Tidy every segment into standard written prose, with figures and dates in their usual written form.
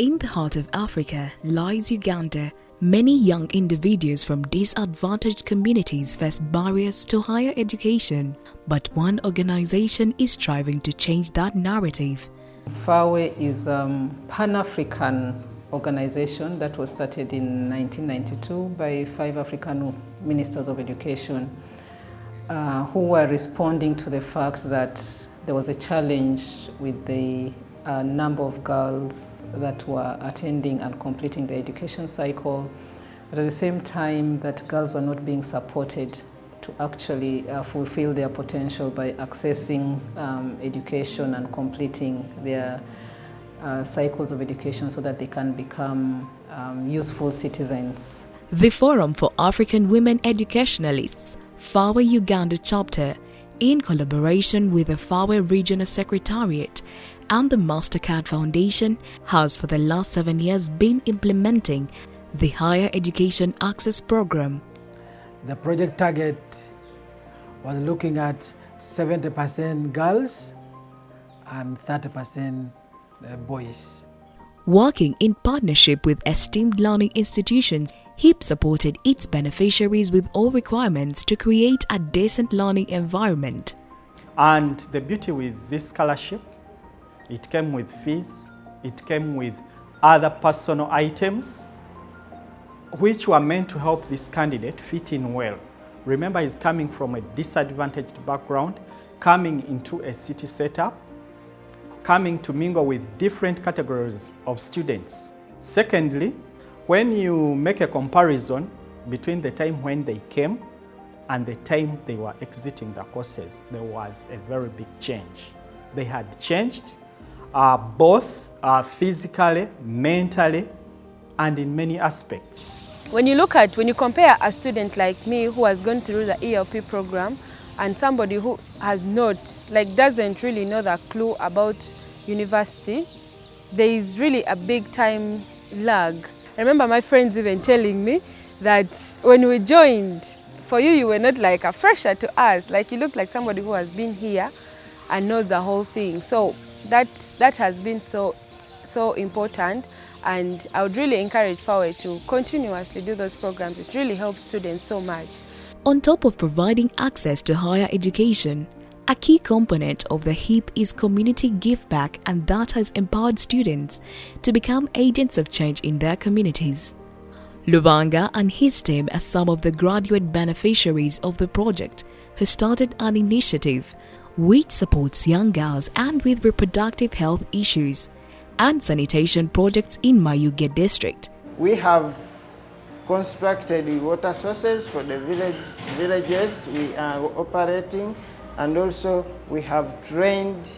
In the heart of Africa lies Uganda. Many young individuals from disadvantaged communities face barriers to higher education, but one organization is striving to change that narrative. Fawe is a Pan-African organization that was started in 1992 by 5 African ministers of education who were responding to the fact that there was a challenge with the number of girls that were attending and completing the education cycle, but at the same time that girls were not being supported to actually fulfill their potential by accessing education and completing their cycles of education so that they can become useful citizens. The Forum for African Women Educationalists, Fawe Uganda chapter, in collaboration with the Fawe Regional Secretariat and the Mastercard Foundation, has for the last 7 years been implementing the Higher Education Access Program. The project target was looking at 70% girls and 30% boys. Working in partnership with esteemed learning institutions, HIP supported its beneficiaries with all requirements to create a decent learning environment. And the beauty with this scholarship, it came with fees, it came with other personal items which were meant to help this candidate fit in well. Remember, he's coming from a disadvantaged background, coming into a city setup, coming to mingle with different categories of students. Secondly, when you make a comparison between the time when they came and the time they were exiting the courses, there was a very big change. They had changed both physically, mentally, and in many aspects. When you compare a student like me who has gone through the ELP program and somebody who has not, doesn't really know the clue about university, there is really a big time lag. I remember my friends even telling me that when we joined, for you, you were not like a fresher to us. Like you looked like somebody who has been here and knows the whole thing. So that has been so important. And I would really encourage Fawe to continuously do those programs. It really helps students so much. On top of providing access to higher education, a key component of the HIP is community give back, and that has empowered students to become agents of change in their communities. Lubanga and his team are some of the graduate beneficiaries of the project who started an initiative which supports young girls and with reproductive health issues and sanitation projects in Mayuge district. We have constructed water sources for the villages we are operating, and also we have trained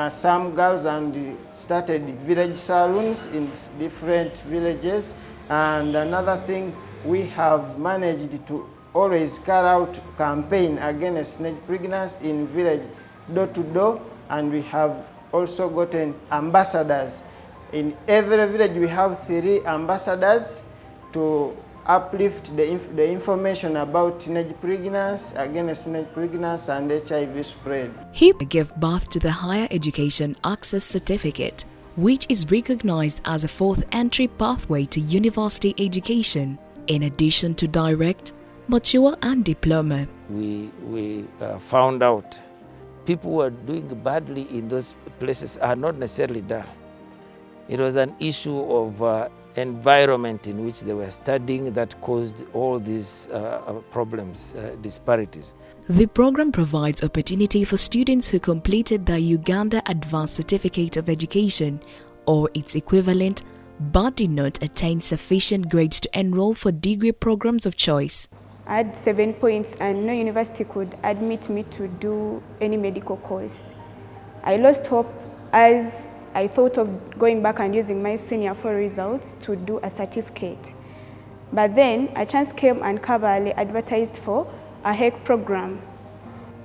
some girls and started village salons in different villages. And another thing, we have managed to always carry out campaign against teenage pregnancy in village door to door, and we have also gotten ambassadors. In every village we have 3 ambassadors to uplift the information about teenage pregnancy, against teenage pregnancy and HIV spread. HIP gave birth to the Higher Education Access Certificate, which is recognized as a 4th entry pathway to university education, in addition to direct, mature and diploma. We found out people who are doing badly in those places are not necessarily dull. It was an issue of environment in which they were studying that caused all these problems, disparities. The program provides opportunity for students who completed the Uganda Advanced Certificate of Education or its equivalent but did not attain sufficient grades to enroll for degree programs of choice. I had 7 points and no university could admit me to do any medical course. I lost hope as I thought of going back and using my senior 4 results to do a certificate. But then a chance came and Kabaale advertised for a HEC program.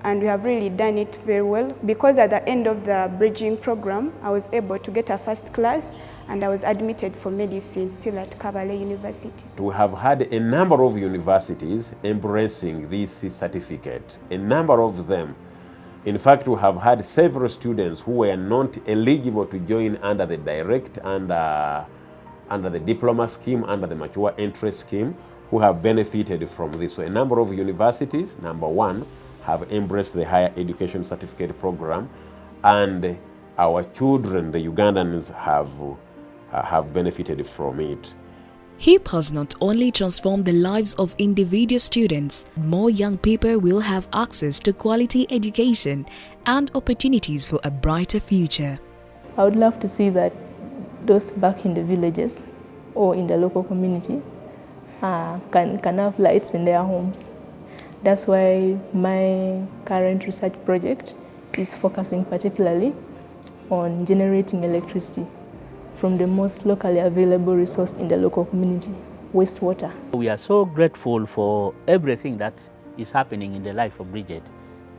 And we have really done it very well because at the end of the bridging program, I was able to get a first class and I was admitted for medicine still at Kabaale University. We have had a number of universities embracing this certificate, a number of them. In fact, we have had several students who were not eligible to join under the direct and under the diploma scheme, under the mature entry scheme, who have benefited from this. So a number of universities, number one, have embraced the higher education certificate program, and our children, the Ugandans, have benefited from it. HEEP has not only transformed the lives of individual students, more young people will have access to quality education and opportunities for a brighter future. I would love to see that those back in the villages or in the local community can have lights in their homes. That's why my current research project is focusing particularly on generating electricity from the most locally available resource in the local community, wastewater. We are so grateful for everything that is happening in the life of Bridget,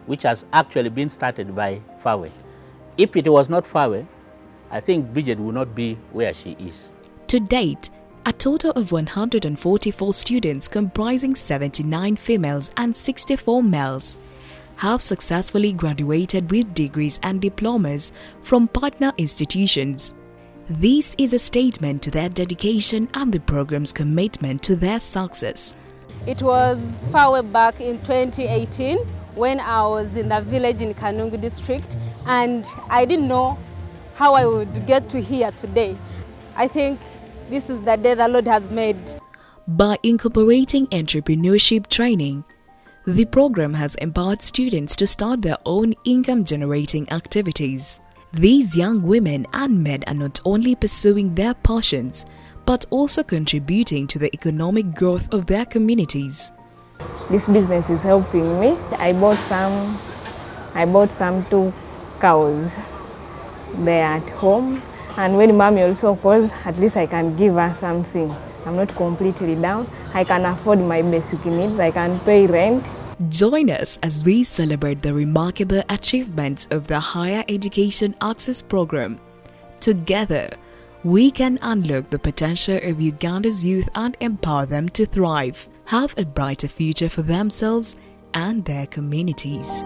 which has actually been started by Fawe. If it was not Fawe, I think Bridget would not be where she is. To date, a total of 144 students comprising 79 females and 64 males have successfully graduated with degrees and diplomas from partner institutions. This is a statement to their dedication and the program's commitment to their success. It was Fawe back in 2018 when I was in the village in Kanungu district, and I didn't know how I would get to here today. I think this is the day the Lord has made. By incorporating entrepreneurship training, the program has empowered students to start their own income-generating activities. These young women and men are not only pursuing their passions, but also contributing to the economic growth of their communities. This business is helping me. I bought some 2 cows. They are at home. And when mommy also calls, at least I can give her something. I'm not completely down. I can afford my basic needs. I can pay rent. Join us as we celebrate the remarkable achievements of the Higher Education Access Program. Together, we can unlock the potential of Uganda's youth and empower them to thrive, have a brighter future for themselves and their communities.